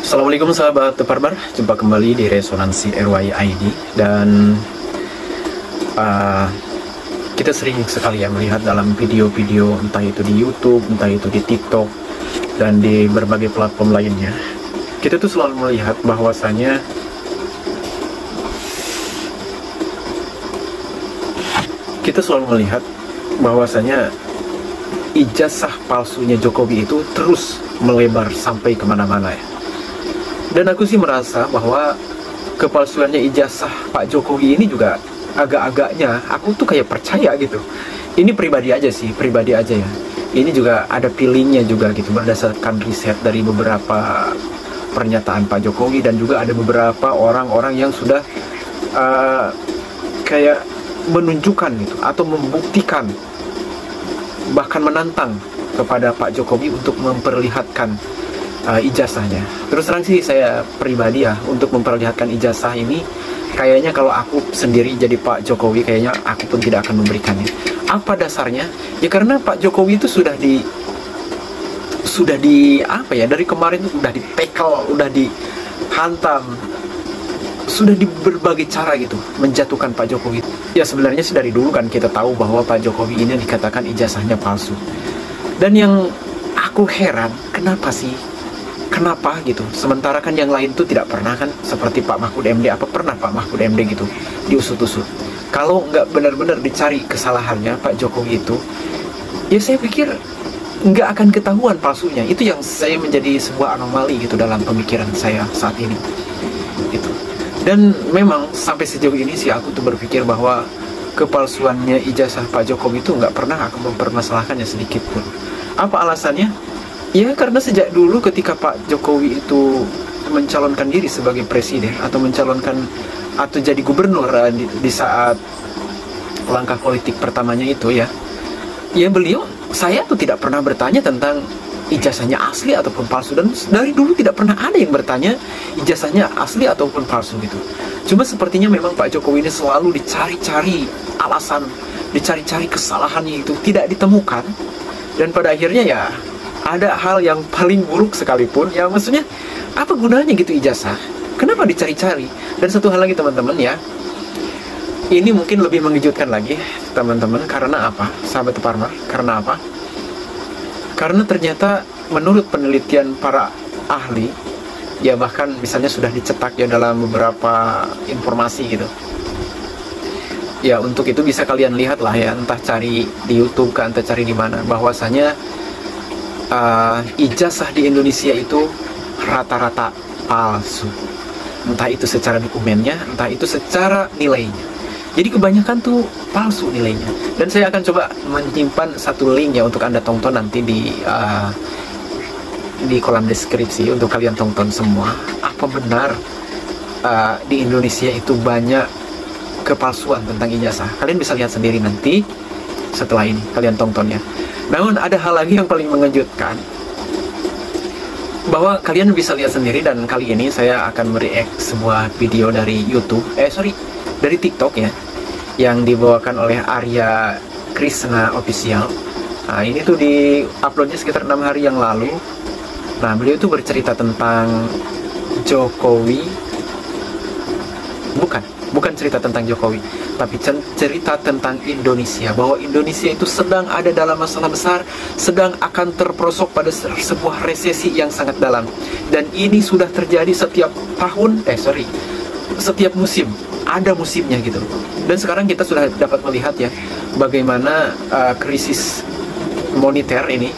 Assalamualaikum sahabat Teparbar, jumpa kembali di Resonansi RYID. Dan kita sering sekali ya melihat dalam video-video, entah itu di YouTube, entah itu di TikTok, dan di berbagai platform lainnya. Kita tuh selalu melihat bahwasanya ijazah palsunya Jokowi itu terus melebar sampai kemana-mana ya. Dan aku sih merasa bahwa kepalsuannya ijazah Pak Jokowi ini juga agak-agaknya aku tuh kayak percaya gitu. Ini pribadi aja ya. Ini juga ada feelingnya juga gitu, berdasarkan riset dari beberapa pernyataan Pak Jokowi, dan juga ada beberapa orang-orang yang sudah kayak menunjukkan gitu atau membuktikan, bahkan menantang kepada Pak Jokowi untuk memperlihatkan ijazahnya. Terus terang sih saya pribadi ya, untuk memperlihatkan ijazah ini kayaknya kalau aku sendiri jadi Pak Jokowi, kayaknya aku pun tidak akan memberikannya. Apa dasarnya? Ya karena Pak Jokowi itu sudah di apa ya, dari kemarin itu udah ditekel, udah dihantam, sudah di berbagai cara gitu menjatuhkan Pak Jokowi. Ya sebenarnya sih dari dulu kan kita tahu bahwa Pak Jokowi ini dikatakan ijazahnya palsu. Dan yang aku heran, kenapa gitu, sementara kan yang lain tuh tidak pernah kan, seperti Pak Mahfud MD, apa pernah Pak Mahfud MD gitu diusut-usut. Kalau nggak benar-benar dicari kesalahannya Pak Jokowi itu, ya saya pikir nggak akan ketahuan palsunya. Itu yang saya menjadi sebuah anomali gitu dalam pemikiran saya saat ini gitu. Dan memang sampai sejauh ini sih aku tuh berpikir bahwa kepalsuannya ijazah Pak Jokowi itu nggak pernah aku mempermasalahkannya sedikit pun. Apa alasannya? Ya karena sejak dulu ketika Pak Jokowi itu mencalonkan diri sebagai presiden atau atau jadi gubernur di saat langkah politik pertamanya itu ya saya tuh tidak pernah bertanya tentang ijazahnya asli ataupun palsu, dan dari dulu tidak pernah ada yang bertanya ijazahnya asli ataupun palsu gitu. Cuma sepertinya memang Pak Jokowi ini selalu dicari-cari alasan, dicari-cari kesalahannya itu tidak ditemukan, dan pada akhirnya ya ada hal yang paling buruk sekalipun, ya maksudnya apa gunanya gitu ijazah? Kenapa dicari-cari? Dan satu hal lagi teman-teman ya, ini mungkin lebih mengejutkan lagi teman-teman. Karena apa? Sahabat Teparmar, karena apa? Karena ternyata menurut penelitian para ahli, ya bahkan misalnya sudah dicetak ya dalam beberapa informasi gitu. Ya untuk itu bisa kalian lihat lah ya, entah cari di YouTube kan, entah cari di mana, bahwasanya ijazah di Indonesia itu rata-rata palsu, entah itu secara dokumennya, entah itu secara nilainya. Jadi kebanyakan tuh palsu nilainya. Dan saya akan coba menyimpan satu link ya untuk Anda tonton nanti di kolom deskripsi untuk kalian tonton semua. Apa benar di Indonesia itu banyak kepalsuan tentang ijazah? Kalian bisa lihat sendiri nanti setelah ini kalian tonton ya. Namun ada hal lagi yang paling mengejutkan, bahwa kalian bisa lihat sendiri, dan kali ini saya akan mereact sebuah video dari dari TikTok ya, yang dibawakan oleh Arya Krishna Official. Nah ini tuh di uploadnya sekitar 6 hari yang lalu. Nah beliau itu bercerita tentang Jokowi, bukan cerita tentang Jokowi, tapi cerita tentang Indonesia, bahwa Indonesia itu sedang ada dalam masalah besar, sedang akan terperosok pada sebuah resesi yang sangat dalam. Dan ini sudah terjadi setiap setiap musim, ada musimnya gitu. Dan sekarang kita sudah dapat melihat ya, bagaimana krisis moneter ini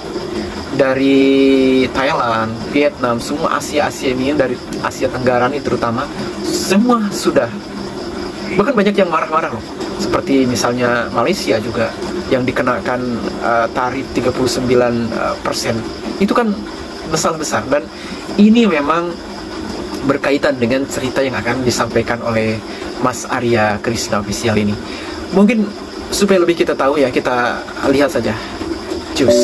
dari Thailand, Vietnam, semua Asia ini, dari Asia Tenggara ini terutama, semua sudah. Bahkan banyak yang marah-marah loh, seperti misalnya Malaysia juga yang dikenakan tarif 39%. Itu kan masalah besar, dan ini memang berkaitan dengan cerita yang akan disampaikan oleh Mas Arya Krishna Official ini. Mungkin supaya lebih kita tahu ya, kita lihat saja. Cus.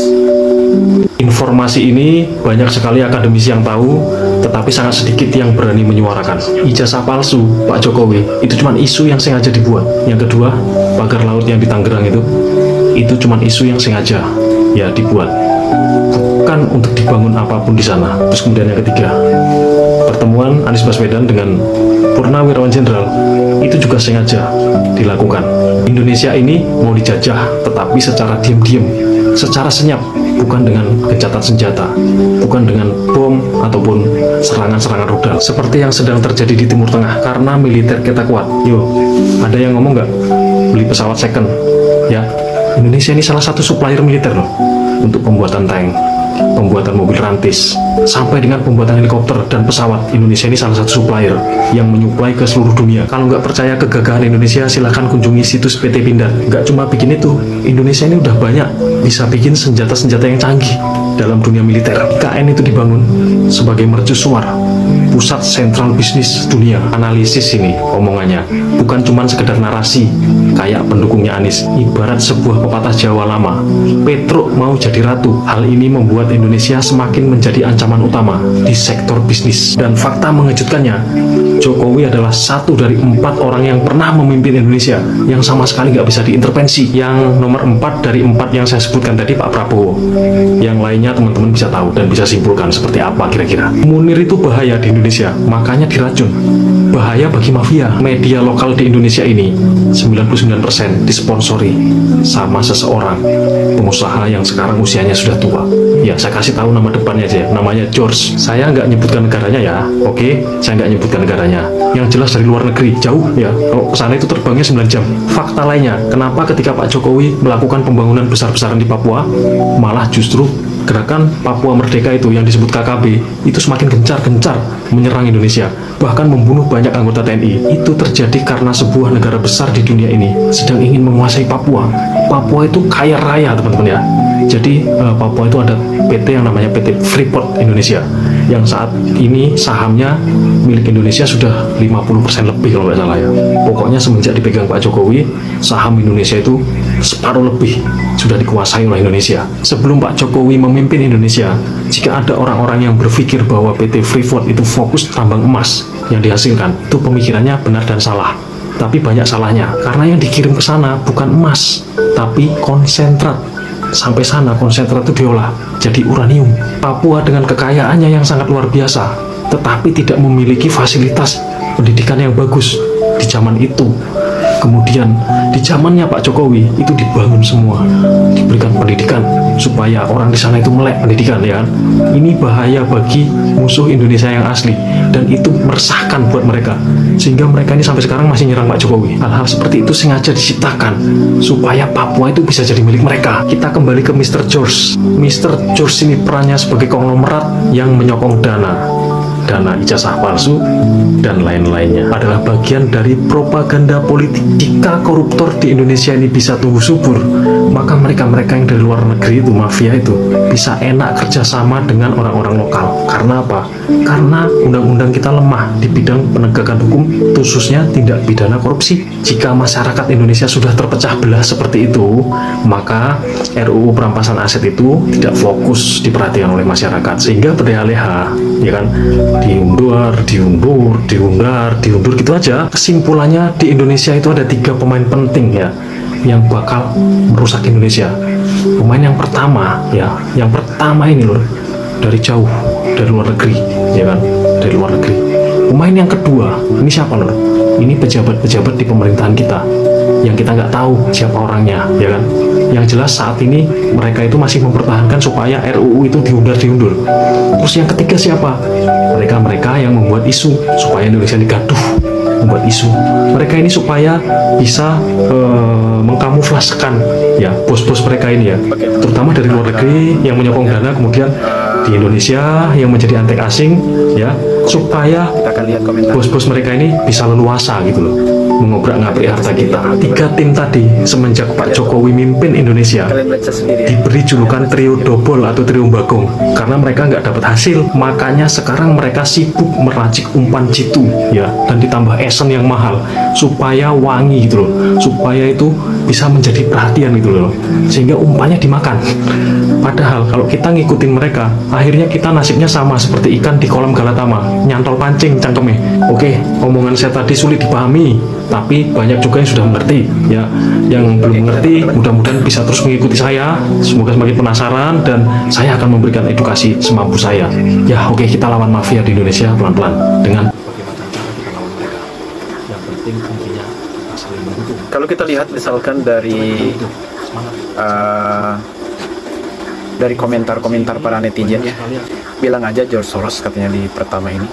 Informasi ini banyak sekali akademisi yang tahu, tetapi sangat sedikit yang berani menyuarakan. Ijazah palsu Pak Jokowi itu cuma isu yang sengaja dibuat. Yang kedua, pagar laut yang di Tangerang itu cuma isu yang sengaja ya dibuat, bukan untuk dibangun apapun di sana. Terus kemudian yang ketiga, pertemuan Anies Baswedan dengan Purnawirawan Jenderal itu juga sengaja dilakukan. Indonesia ini mau dijajah, tetapi secara diam-diam, secara senyap, bukan dengan gencatan senjata, bukan dengan bom ataupun serangan-serangan rudal seperti yang sedang terjadi di Timur Tengah. Karena militer kita kuat. Yo, ada yang ngomong nggak beli pesawat second? Ya, Indonesia ini salah satu supplier militer loh, untuk pembuatan tank, pembuatan mobil rantis, sampai dengan pembuatan helikopter dan pesawat. Indonesia ini salah satu supplier yang menyuplai ke seluruh dunia. Kalau nggak percaya kegagahan Indonesia, silahkan kunjungi situs PT Pindad. Nggak cuma bikin itu, Indonesia ini udah banyak bisa bikin senjata-senjata yang canggih dalam dunia militer. IKN itu dibangun sebagai mercusuar, pusat sentral bisnis dunia. Analisis ini omongannya, bukan cuma sekedar narasi kayak pendukungnya Anies. Ibarat sebuah pepatah Jawa lama, Petruk mau jadi ratu. Hal ini membuat Indonesia semakin menjadi ancaman utama di sektor bisnis. Dan fakta mengejutkannya, Jokowi adalah satu dari 4 orang yang pernah memimpin Indonesia yang sama sekali nggak bisa diintervensi. Yang nomor 4 dari 4 yang saya sebutkan tadi Pak Prabowo. Yang lainnya teman-teman bisa tahu dan bisa simpulkan seperti apa kira-kira. Munir itu bahaya di Indonesia, makanya diracun. Bahaya bagi mafia. Media lokal di Indonesia ini 99% disponsori sama seseorang pengusaha yang sekarang usianya sudah tua. Ya, saya kasih tahu nama depannya aja, namanya George. Saya nggak nyebutkan negaranya ya, oke? Saya nggak nyebutkan negaranya. Yang jelas dari luar negeri, jauh ya. Kalau kesana itu terbangnya 9 jam. Fakta lainnya, kenapa ketika Pak Jokowi melakukan pembangunan besar-besaran di Papua, malah justru gerakan Papua Merdeka itu yang disebut KKB itu semakin gencar-gencar menyerang Indonesia, bahkan membunuh banyak anggota TNI. Itu terjadi karena sebuah negara besar di dunia ini sedang ingin menguasai Papua. Papua itu kaya raya teman-teman ya. Jadi Papua itu ada PT yang namanya PT Freeport Indonesia, yang saat ini sahamnya milik Indonesia sudah 50% lebih kalau nggak salah ya. Pokoknya semenjak dipegang Pak Jokowi, saham Indonesia itu separuh lebih sudah dikuasai oleh Indonesia. Sebelum Pak Jokowi memimpin Indonesia, jika ada orang-orang yang berpikir bahwa PT Freeport itu fokus tambang emas yang dihasilkan, itu pemikirannya benar dan salah. Tapi banyak salahnya, karena yang dikirim ke sana bukan emas, tapi konsentrat. Sampai sana konsentrat itu diolah jadi uranium. Papua dengan kekayaannya yang sangat luar biasa, tetapi tidak memiliki fasilitas pendidikan yang bagus di zaman itu. Kemudian di zamannya Pak Jokowi itu dibangun semua, diberikan pendidikan supaya orang di sana itu melek pendidikan ya kan. Ini bahaya bagi musuh Indonesia yang asli dan itu meresahkan buat mereka, sehingga mereka ini sampai sekarang masih nyerang Pak Jokowi. Hal-hal seperti itu sengaja diciptakan supaya Papua itu bisa jadi milik mereka. Kita kembali ke Mr. George. Mr. George ini perannya sebagai konglomerat yang menyokong dana ijazah palsu dan lain-lainnya, adalah bagian dari propaganda politik. Jika koruptor di Indonesia ini bisa tumbuh subur, maka mereka-mereka yang dari luar negeri itu, mafia itu, bisa enak kerjasama dengan orang-orang lokal. Karena apa? Karena undang-undang kita lemah di bidang penegakan hukum, khususnya tindak pidana korupsi. Jika masyarakat Indonesia sudah terpecah belah seperti itu, maka RUU perampasan aset itu tidak fokus diperhatikan oleh masyarakat, sehingga berleha-leha, ya kan? Diundur gitu aja. Kesimpulannya di Indonesia itu ada 3 pemain penting ya yang bakal merusak Indonesia. Pemain yang pertama ya, yang pertama ini loh dari jauh, dari luar negeri ya kan, dari luar negeri. Pemain yang kedua ini siapa loh? Ini pejabat-pejabat di pemerintahan kita yang kita nggak tahu siapa orangnya ya kan. Yang jelas saat ini mereka itu masih mempertahankan supaya RUU itu diundur. Terus yang ketiga siapa? Mereka yang membuat isu supaya Indonesia digaduh, membuat isu. Mereka ini supaya bisa mengkamuflaskan ya bos-bos mereka ini ya, terutama dari luar negeri yang menyokong dana, kemudian di Indonesia yang menjadi antek asing ya, supaya bos-bos mereka ini bisa leluasa gitu loh, mengobrak-ngabrik harta kita. 3 tim tadi semenjak Pak Jokowi mimpin Indonesia diberi julukan trio dobol atau trio bagong karena mereka nggak dapat hasil. Makanya sekarang mereka sibuk meracik umpan jitu ya, dan ditambah esen yang mahal supaya wangi gitu loh, supaya itu bisa menjadi perhatian gitu loh, sehingga umpannya dimakan. Padahal kalau kita ngikutin mereka Akhirnya kita nasibnya sama seperti ikan di kolam Galatama, nyantol pancing cangkemnya. Oke, omongan saya tadi sulit dipahami, tapi banyak juga yang sudah mengerti. Ya, yang belum mengerti mudah-mudahan bisa terus mengikuti saya. Semoga semakin penasaran dan saya akan memberikan edukasi semampu saya. Ya, oke, kita lawan mafia di Indonesia pelan-pelan dengan bagaimana cara kita lawan mereka. Yang penting intinya kita saling mendukung. Kalau kita lihat misalkan dari komentar-komentar para netizen ya, bilang aja George Soros katanya di pertama ini.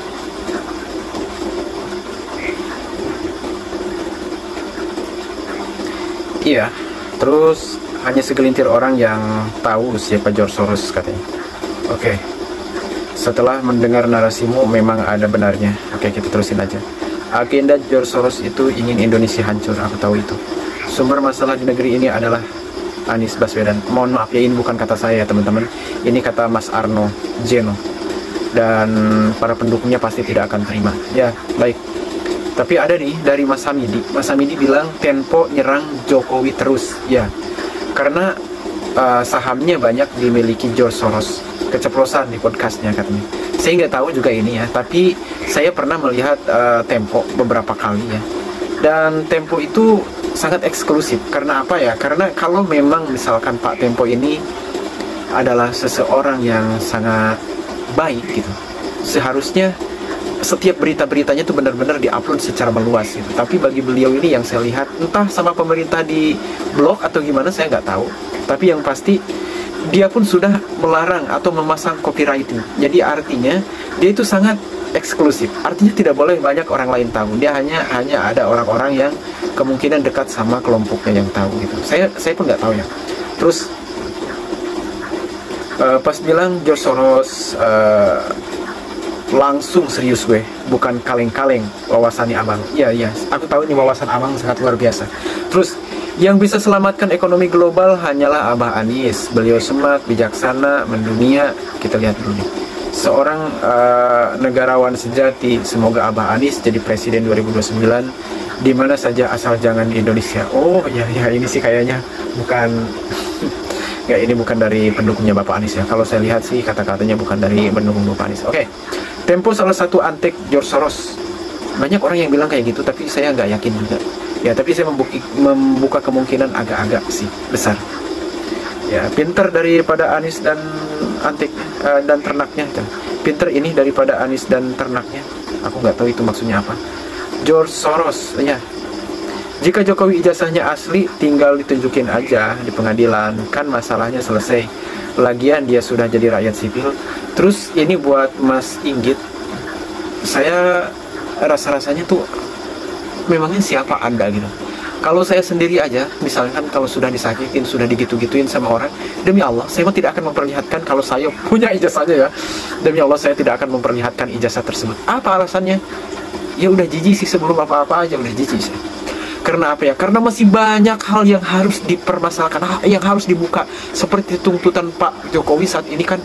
Iya, terus hanya segelintir orang yang tahu siapa George Soros katanya. Oke, setelah mendengar narasimu memang ada benarnya. Oke, kita terusin aja. Agenda George Soros itu ingin Indonesia hancur, aku tahu itu. Sumber masalah di negeri ini adalah Anies Baswedan. Mohon maaf ya, ini bukan kata saya ya teman-teman, ini kata Mas Arno Jeno, dan para pendukungnya pasti tidak akan terima. Ya baik, tapi ada nih dari Mas Hamidi. Mas Hamidi bilang Tempo nyerang Jokowi terus. Ya, karena sahamnya banyak dimiliki George Soros. Keceplosan di podcastnya katanya. Saya nggak tahu juga ini ya, tapi saya pernah melihat Tempo beberapa kali ya, dan Tempo itu sangat eksklusif. Karena apa ya? Karena kalau memang misalkan Pak Tempo ini adalah seseorang yang sangat baik gitu, seharusnya setiap berita-beritanya itu benar-benar diupload secara meluas gitu. Tapi bagi beliau ini yang saya lihat, entah sama pemerintah di blok atau gimana saya nggak tahu, tapi yang pasti dia pun sudah melarang atau memasang copywriting. Jadi artinya dia itu sangat eksklusif. Artinya tidak boleh banyak orang lain tahu. Dia hanya ada orang-orang yang kemungkinan dekat sama kelompoknya yang tahu gitu. Saya pun nggak tahu ya. Terus pas bilang George Soros, langsung serius gue, bukan kaleng-kaleng wawasannya abang. Iya, aku tahu ini wawasan abang sangat luar biasa. Terus yang bisa selamatkan ekonomi global hanyalah Abah Anies. Beliau smart, bijaksana, mendunia. Kita lihat dulu nih. Seorang negarawan sejati. Semoga Abah Anies jadi presiden 2029 di mana saja asal jangan di Indonesia. Oh ya ini sih kayaknya bukan ya, ini bukan dari pendukungnya Bapak Anies ya. Kalau saya lihat sih kata-katanya bukan dari pendukung Bapak Anies. Oke. Tempo salah satu antek George Soros. Banyak orang yang bilang kayak gitu, tapi saya nggak yakin juga. Ya, tapi saya membuka kemungkinan agak-agak sih besar. Ya, pinter daripada Anies dan antik dan ternaknya. Pinter ini daripada Anies dan ternaknya. Aku nggak tahu itu maksudnya apa. George Soros, ya. Jika Jokowi ijazahnya asli, tinggal ditunjukin aja di pengadilan, kan masalahnya selesai. Lagian dia sudah jadi rakyat sipil. Terus ini buat Mas Inggit, saya rasa-rasanya tuh memangnya siapa Anda gitu. Kalau saya sendiri aja, misalkan kalau sudah disakitin, sudah digitu-gituin sama orang, demi Allah, saya tidak akan memperlihatkan kalau saya punya ijazahnya ya. Demi Allah, saya tidak akan memperlihatkan ijazah tersebut. Apa alasannya? Ya udah jijik sih, sebelum apa-apa aja udah jijik sih. Karena apa ya? Karena masih banyak hal yang harus dipermasalahkan, yang harus dibuka. Seperti tuntutan Pak Jokowi saat ini kan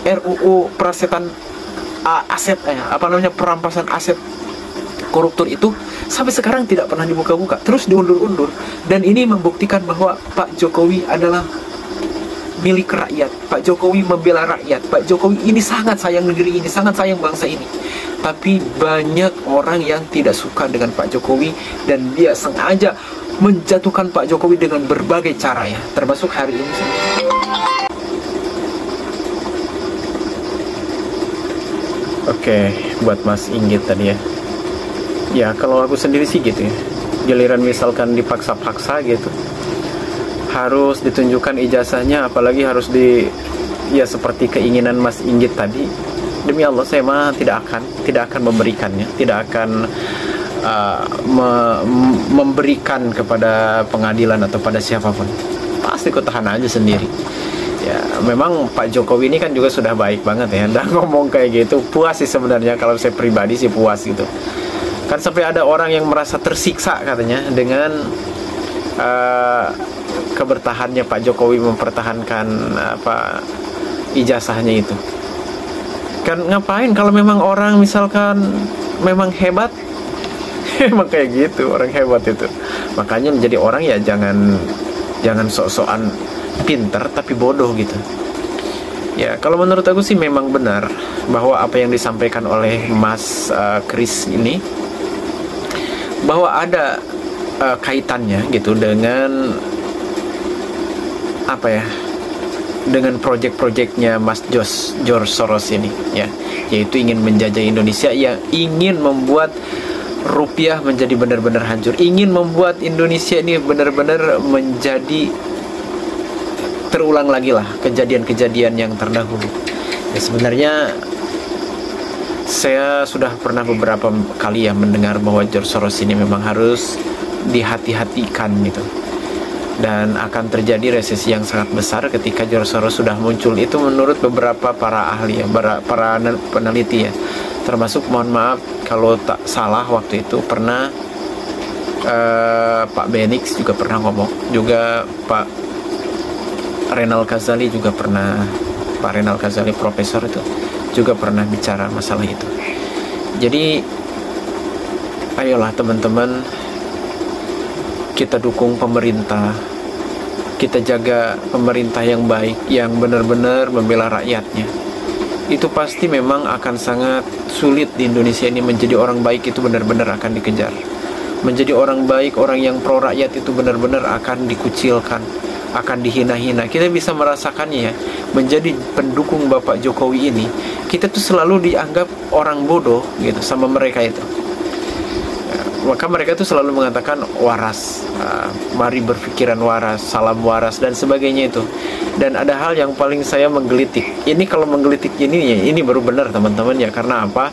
RUU perasetan aset, perampasan aset koruptor itu sampai sekarang tidak pernah dibuka-buka, terus diundur-undur. Dan ini membuktikan bahwa Pak Jokowi adalah milik rakyat. Pak Jokowi membela rakyat. Pak Jokowi ini sangat sayang negeri ini, sangat sayang bangsa ini. Tapi banyak orang yang tidak suka dengan Pak Jokowi, dan dia sengaja menjatuhkan Pak Jokowi dengan berbagai cara ya, termasuk hari ini. Oke, buat Mas Inggit tadi ya. Ya, kalau aku sendiri sih gitu ya. Giliran misalkan dipaksa-paksa gitu, harus ditunjukkan ijazahnya, apalagi harus ya seperti keinginan Mas Inggit tadi. Demi Allah, saya mah tidak akan memberikannya, tidak akan memberikan kepada pengadilan atau pada siapapun. Pasti ku tahan aja sendiri. Ya, memang Pak Jokowi ini kan juga sudah baik banget ya, dan ngomong kayak gitu puas sih sebenarnya. Kalau saya pribadi sih puas gitu. Kan sampai ada orang yang merasa tersiksa katanya dengan kebertahannya Pak Jokowi mempertahankan ijazahnya itu. Kan ngapain kalau memang orang misalkan memang hebat, emang kayak gitu orang hebat itu. Makanya menjadi orang ya jangan sok-sokan pinter tapi bodoh gitu. Ya, kalau menurut aku sih memang benar bahwa apa yang disampaikan oleh Mas Chris ini, bahwa ada kaitannya gitu dengan apa ya, dengan project-projectnya Mas George Soros ini, ya, yaitu ingin menjajah Indonesia, yang ingin membuat rupiah menjadi benar-benar hancur, ingin membuat Indonesia ini benar-benar menjadi terulang lagi lah kejadian-kejadian yang terdahulu. Ya, sebenarnya saya sudah pernah beberapa kali ya mendengar bahwa George Soros ini memang harus dihati-hatikan gitu, dan akan terjadi resesi yang sangat besar ketika George Soros sudah muncul. Itu menurut beberapa para ahli ya, para peneliti ya, termasuk, mohon maaf kalau tak salah, waktu itu pernah Pak Benix juga pernah ngomong, juga Pak Renal Kazali juga pernah, Pak Renal Kazali profesor itu juga pernah bicara masalah itu. Jadi ayolah teman-teman, kita dukung pemerintah, kita jaga pemerintah yang baik, yang benar-benar membela rakyatnya. Itu pasti memang akan sangat sulit di Indonesia ini. Menjadi orang baik itu benar-benar akan dikejar. Menjadi orang baik, orang yang pro rakyat itu benar-benar akan dikucilkan, akan dihina-hina. Kita bisa merasakannya ya, menjadi pendukung Bapak Jokowi ini, kita tuh selalu dianggap orang bodoh gitu sama mereka itu. Maka mereka tuh selalu mengatakan waras, mari berpikiran waras, salam waras, dan sebagainya itu. Dan ada hal yang paling saya menggelitik. Ini kalau menggelitik ini baru benar teman-teman ya. Karena apa?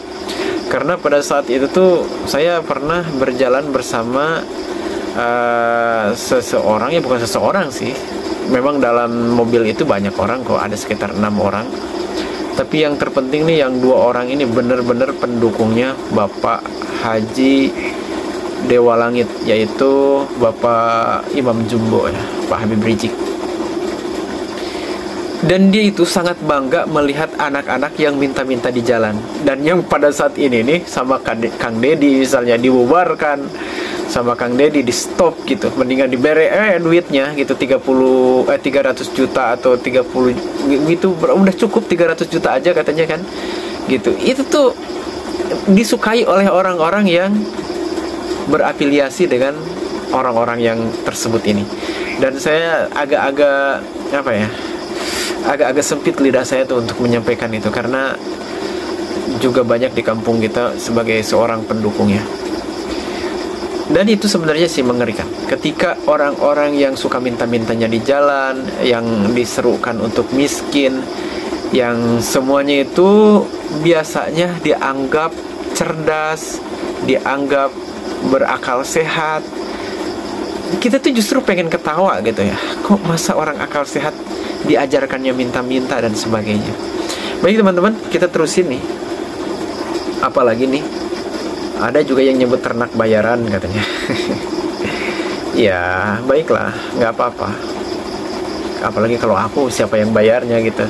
Karena pada saat itu tuh saya pernah berjalan bersama seseorang, ya bukan seseorang sih, memang dalam mobil itu banyak orang kok, ada sekitar 6 orang. Tapi yang terpenting nih, yang 2 orang ini benar-benar pendukungnya Bapak Haji Dewa Langit, yaitu Bapak Imam Jumbo ya, Pak Habib Rizik. Dan dia itu sangat bangga melihat anak-anak yang minta-minta di jalan. Dan yang pada saat ini nih sama Kang Deddy misalnya dibubarkan, sama Kang Deddy di stop gitu, mendingan diberi duitnya gitu 300 juta atau 30 gitu, udah cukup 300 juta aja katanya kan gitu. Itu tuh disukai oleh orang-orang yang berafiliasi dengan orang-orang yang tersebut ini. Dan saya agak-agak apa ya, agak-agak sempit lidah saya tuh untuk menyampaikan itu, karena juga banyak di kampung kita sebagai seorang pendukungnya. Dan itu sebenarnya sih mengerikan, ketika orang-orang yang suka minta-mintanya di jalan, yang diserukan untuk miskin, yang semuanya itu biasanya dianggap cerdas, dianggap berakal sehat. Kita tuh justru pengen ketawa gitu ya, kok masa orang akal sehat diajarkannya minta-minta dan sebagainya. Baik teman-teman, kita terusin nih. Apalagi nih, ada juga yang nyebut ternak bayaran katanya. Ya baiklah, nggak apa-apa. Apalagi kalau aku, siapa yang bayarnya gitu.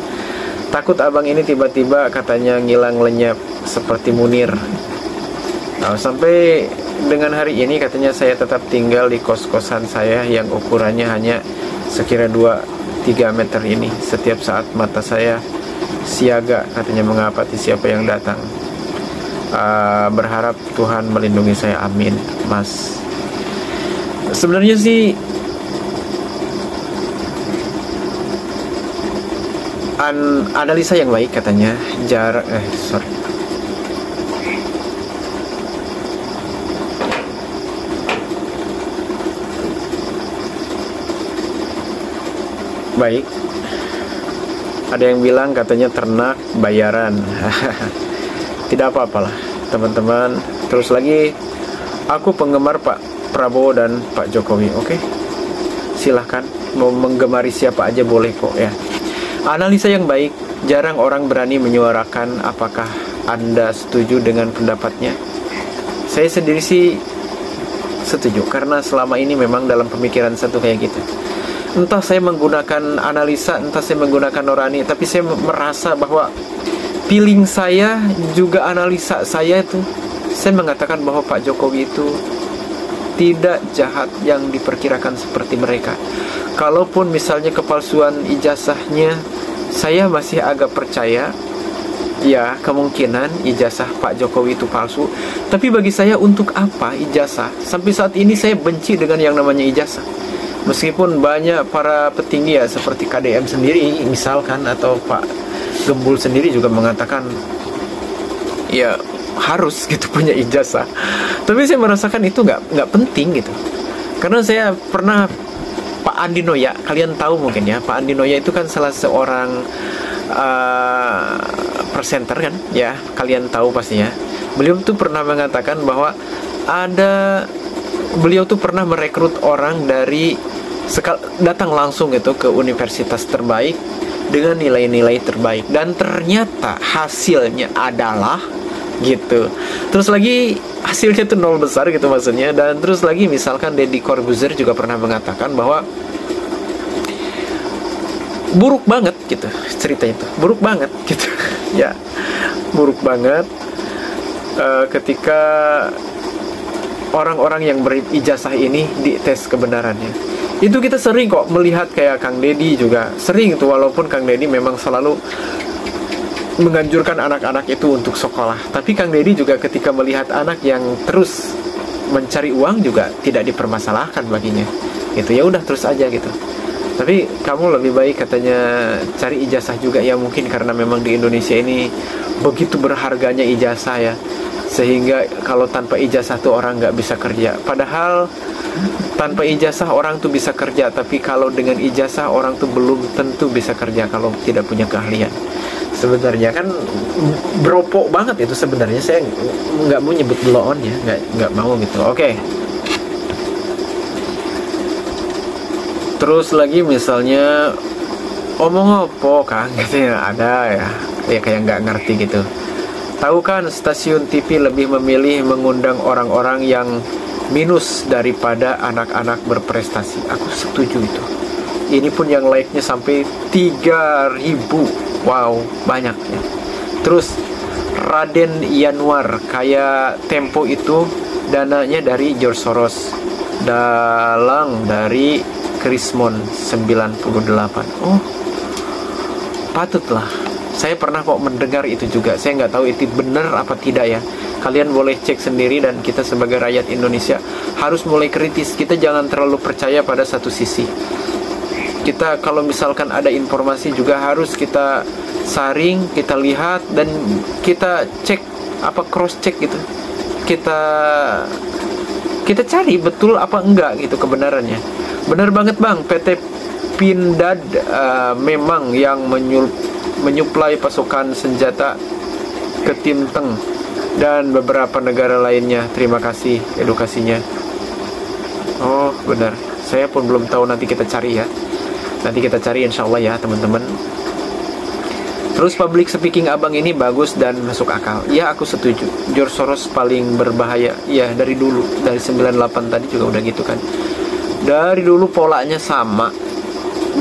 Takut abang ini tiba-tiba katanya ngilang lenyap seperti Munir. Nah, sampai dengan hari ini katanya saya tetap tinggal di kos-kosan saya yang ukurannya hanya sekira 2-3 meter ini. Setiap saat mata saya siaga katanya mengapati siapa yang datang. Berharap Tuhan melindungi saya, amin mas. Sebenarnya sih analisa yang baik katanya baik. Ada yang bilang katanya ternak bayaran. Tidak apa-apalah teman-teman. Terus lagi, aku penggemar Pak Prabowo dan Pak Jokowi. Oke, silahkan mau menggemari siapa aja boleh kok ya. Analisa yang baik. Jarang orang berani menyuarakan. Apakah Anda setuju dengan pendapatnya? Saya sendiri sih setuju, karena selama ini memang dalam pemikiran satu kayak gitu. Entah saya menggunakan analisa, entah saya menggunakan nurani, tapi saya merasa bahwa feeling saya juga analisa saya itu, saya mengatakan bahwa Pak Jokowi itu tidak jahat yang diperkirakan seperti mereka. Kalaupun misalnya kepalsuan ijazahnya saya masih agak percaya, ya kemungkinan ijazah Pak Jokowi itu palsu. Tapi bagi saya, untuk apa ijazah? Sampai saat ini saya benci dengan yang namanya ijazah. Meskipun banyak para petinggi ya, seperti KDM sendiri misalkan, atau Pak Gembul sendiri juga mengatakan ya harus gitu punya ijazah. Tapi saya merasakan itu nggak penting gitu. Karena saya pernah, Pak Andi Noya, kalian tahu mungkin ya, Pak Andi Noya itu kan salah seorang presenter kan, ya kalian tahu pastinya. Beliau tuh pernah mengatakan bahwa beliau tuh pernah merekrut orang dari datang langsung gitu ke universitas terbaik dengan nilai-nilai terbaik, dan ternyata hasilnya adalah gitu. Terus lagi hasilnya tuh nol besar gitu maksudnya. Dan terus lagi misalkan Deddy Corbuzier juga pernah mengatakan bahwa buruk banget gitu ceritanya, itu buruk banget gitu ya, buruk banget ketika orang-orang yang berijazah ini dites kebenarannya. Itu kita sering kok melihat, kayak Kang Deddy juga sering itu, walaupun Kang Deddy memang selalu menganjurkan anak-anak itu untuk sekolah, tapi Kang Deddy juga ketika melihat anak yang terus mencari uang juga tidak dipermasalahkan baginya gitu, ya udah terus aja gitu. Tapi kamu lebih baik katanya cari ijazah juga, ya mungkin karena memang di Indonesia ini begitu berharganya ijazah ya, sehingga kalau tanpa ijazah tuh orang nggak bisa kerja. Padahal tanpa ijazah orang tuh bisa kerja, tapi kalau dengan ijazah orang tuh belum tentu bisa kerja kalau tidak punya keahlian. Sebenarnya kan beropok banget itu sebenarnya. Saya nggak mau nyebut blow on ya, nggak mau gitu. Oke. Terus lagi misalnya omong apa Kang katanya ada ya kayak nggak ngerti gitu. Tahu kan stasiun TV lebih memilih mengundang orang-orang yang minus daripada anak-anak berprestasi. Aku setuju itu. Ini pun yang like-nya sampai 3.000. Wow, banyak ya. Terus Raden Yanuar, kayak Tempo itu dananya dari George Soros, dalang dari Krismon 98. Oh, patutlah. Saya pernah kok mendengar itu juga. Saya nggak tahu itu benar apa tidak ya. Kalian boleh cek sendiri, dan kita sebagai rakyat Indonesia harus mulai kritis. Kita jangan terlalu percaya pada satu sisi. Kita kalau misalkan ada informasi juga harus kita saring, kita lihat, dan kita cek, cross check gitu. Kita cari betul apa enggak gitu kebenarannya. Benar banget Bang, PT Pindad memang yang menyuplai pasokan senjata ke Tim Teng dan beberapa negara lainnya. Terima kasih edukasinya. Oh benar, saya pun belum tahu, nanti kita cari ya. Nanti kita cari insya Allah ya teman-teman. Terus public speaking abang ini bagus dan masuk akal. Ya aku setuju, George Soros paling berbahaya. Ya dari dulu, dari 98 tadi juga udah gitu kan. Dari dulu polanya sama,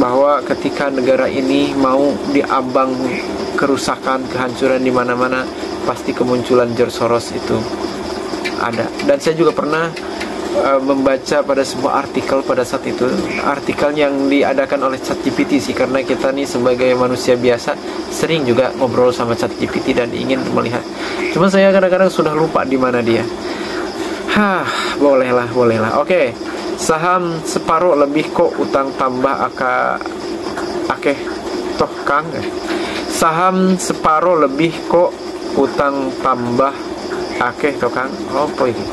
bahwa ketika negara ini mau diambang kerusakan, kehancuran di mana-mana, pasti kemunculan George Soros itu ada. Dan saya juga pernah membaca pada sebuah artikel pada saat itu, artikel yang diadakan oleh ChatGPT sih, karena kita nih sebagai manusia biasa sering juga ngobrol sama ChatGPT dan ingin melihat. Cuma saya kadang-kadang sudah lupa di mana dia. Bolehlah. Oke. Saham separuh lebih kok utang tambah akeh toh Kang. Saham separuh lebih kok utang tambah akeh toh Kang. Apa ini?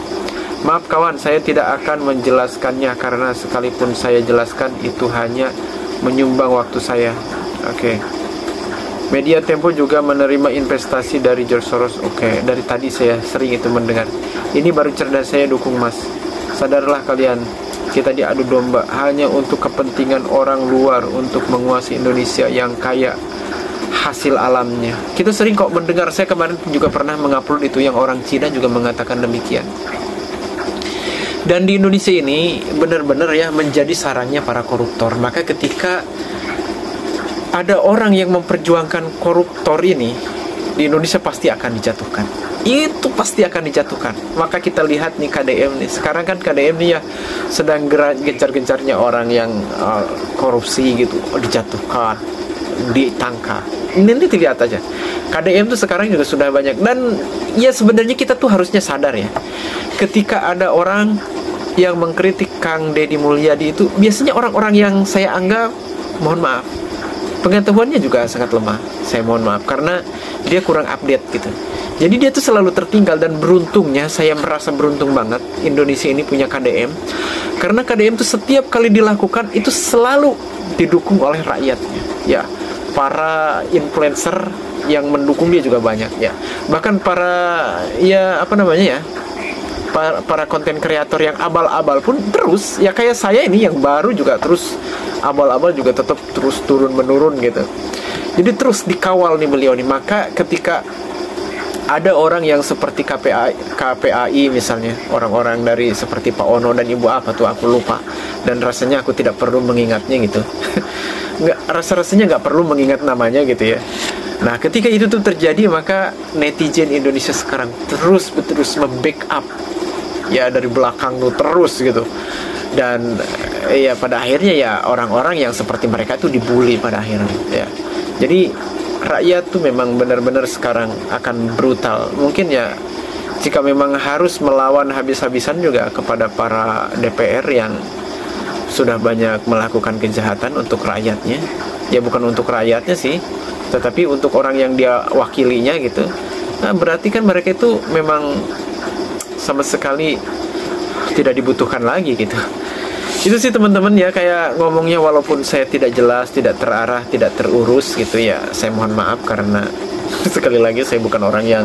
Maaf kawan, saya tidak akan menjelaskannya karena sekalipun saya jelaskan itu hanya menyumbang waktu saya. Oke. Media Tempo juga menerima investasi dari George Soros. Oke, dari tadi saya sering itu mendengar. Ini baru cerdas, saya dukung Mas. Sadarlah kalian, kita diadu domba hanya untuk kepentingan orang luar untuk menguasai Indonesia yang kaya hasil alamnya. Kita sering kok mendengar, saya kemarin juga pernah mengupload itu, yang orang Cina juga mengatakan demikian. Dan di Indonesia ini benar-benar ya menjadi sarangnya para koruptor. Maka ketika ada orang yang memperjuangkan koruptor ini, di Indonesia pasti akan dijatuhkan. Itu pasti akan dijatuhkan. Maka kita lihat nih KDM nih. Sekarang kan KDM nih ya sedang gencar-gencarnya orang yang korupsi gitu, dijatuhkan. ditangkap. Ini lihat aja, KDM tuh sekarang juga sudah banyak. Dan ya sebenarnya kita tuh harusnya sadar ya, ketika ada orang yang mengkritik Kang Deddy Mulyadi itu biasanya orang-orang yang saya anggap, mohon maaf, pengetahuannya juga sangat lemah. Saya mohon maaf, karena dia kurang update gitu. Jadi dia tuh selalu tertinggal. Dan beruntungnya, saya merasa beruntung banget Indonesia ini punya KDM. Karena KDM tuh setiap kali dilakukan itu selalu didukung oleh rakyatnya. Ya, para influencer yang mendukung dia juga banyak ya. Bahkan para para konten kreator yang abal-abal pun terus ya, kayak saya ini yang baru juga terus abal-abal juga tetap terus turun-menurun gitu. Jadi terus dikawal nih beliau nih. Maka ketika ada orang yang seperti KPAI misalnya, orang-orang dari seperti Pak Ono dan Ibu apa tuh aku lupa, dan rasanya aku tidak perlu mengingatnya gitu. Rasanya nggak perlu mengingat namanya gitu ya. Nah, ketika itu tuh terjadi, maka netizen Indonesia sekarang terus membackup ya, dari belakang tuh terus gitu. Dan ya pada akhirnya ya orang-orang yang seperti mereka tuh dibully pada akhirnya ya. Jadi rakyat tuh memang benar-benar sekarang akan brutal. Mungkin ya jika memang harus melawan habis-habisan juga kepada para DPR yang sudah banyak melakukan kejahatan untuk rakyatnya. Ya bukan untuk rakyatnya sih, tetapi untuk orang yang dia wakilinya gitu. Nah, berarti kan mereka itu memang sama sekali tidak dibutuhkan lagi gitu. Itu sih teman-teman ya, kayak ngomongnya walaupun saya tidak jelas, tidak terarah, tidak terurus gitu ya, saya mohon maaf karena sekali lagi saya bukan orang yang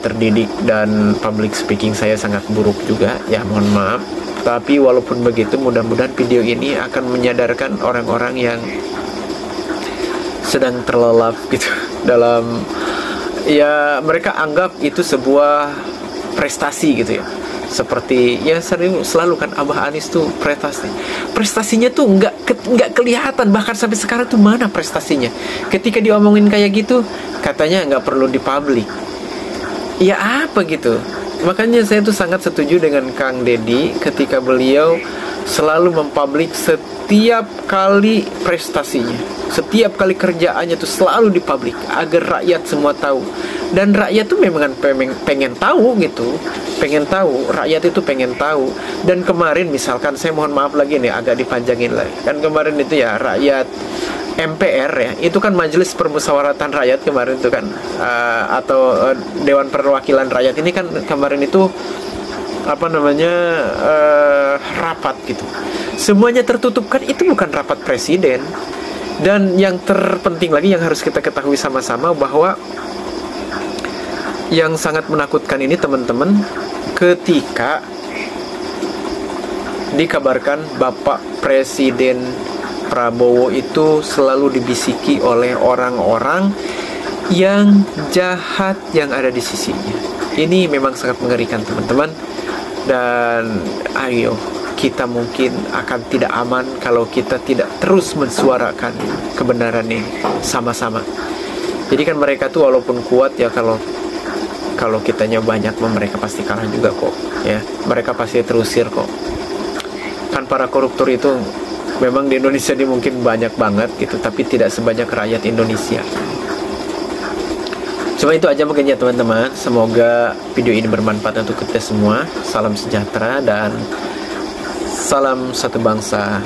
terdidik dan public speaking saya sangat buruk juga ya, mohon maaf. Tapi walaupun begitu, mudah-mudahan video ini akan menyadarkan orang-orang yang sedang terlelap gitu dalam ya, mereka anggap itu sebuah prestasi gitu ya. Seperti yang selalu kan Abah Anies tuh prestasinya tuh nggak kelihatan, bahkan sampai sekarang tuh mana prestasinya. Ketika diomongin kayak gitu, katanya nggak perlu dipublik. Ya apa gitu. Makanya saya tuh sangat setuju dengan Kang Deddy ketika beliau selalu mempublik setiap kali prestasinya, setiap kali kerjaannya tuh selalu dipublik agar rakyat semua tahu. Dan rakyat tuh memang pengen tahu gitu, pengen tahu, rakyat itu pengen tahu. Dan kemarin misalkan, saya mohon maaf lagi nih, agak dipanjangin lagi. Kan kemarin itu ya, rakyat MPR ya, itu kan Majelis Permusyawaratan Rakyat kemarin itu kan, atau Dewan Perwakilan Rakyat ini kan kemarin itu rapat gitu. Semuanya tertutup kan, itu bukan rapat presiden. Dan yang terpenting lagi yang harus kita ketahui sama-sama, bahwa yang sangat menakutkan ini teman-teman, ketika dikabarkan Bapak Presiden Prabowo itu selalu dibisiki oleh orang-orang yang jahat yang ada di sisinya. Ini memang sangat mengerikan teman-teman. Dan ayo, kita mungkin akan tidak aman kalau kita tidak terus mensuarakan kebenaran ini sama-sama. Jadi kan mereka tuh walaupun kuat ya, kalau kitanya banyak, mereka pasti kalah juga kok ya. Mereka pasti terusir kok. Kan para koruptor itu memang di Indonesia ini mungkin banyak banget gitu, tapi tidak sebanyak rakyat Indonesia. Cuma itu aja mungkin ya teman-teman. Semoga video ini bermanfaat untuk kita semua. Salam sejahtera dan salam satu bangsa.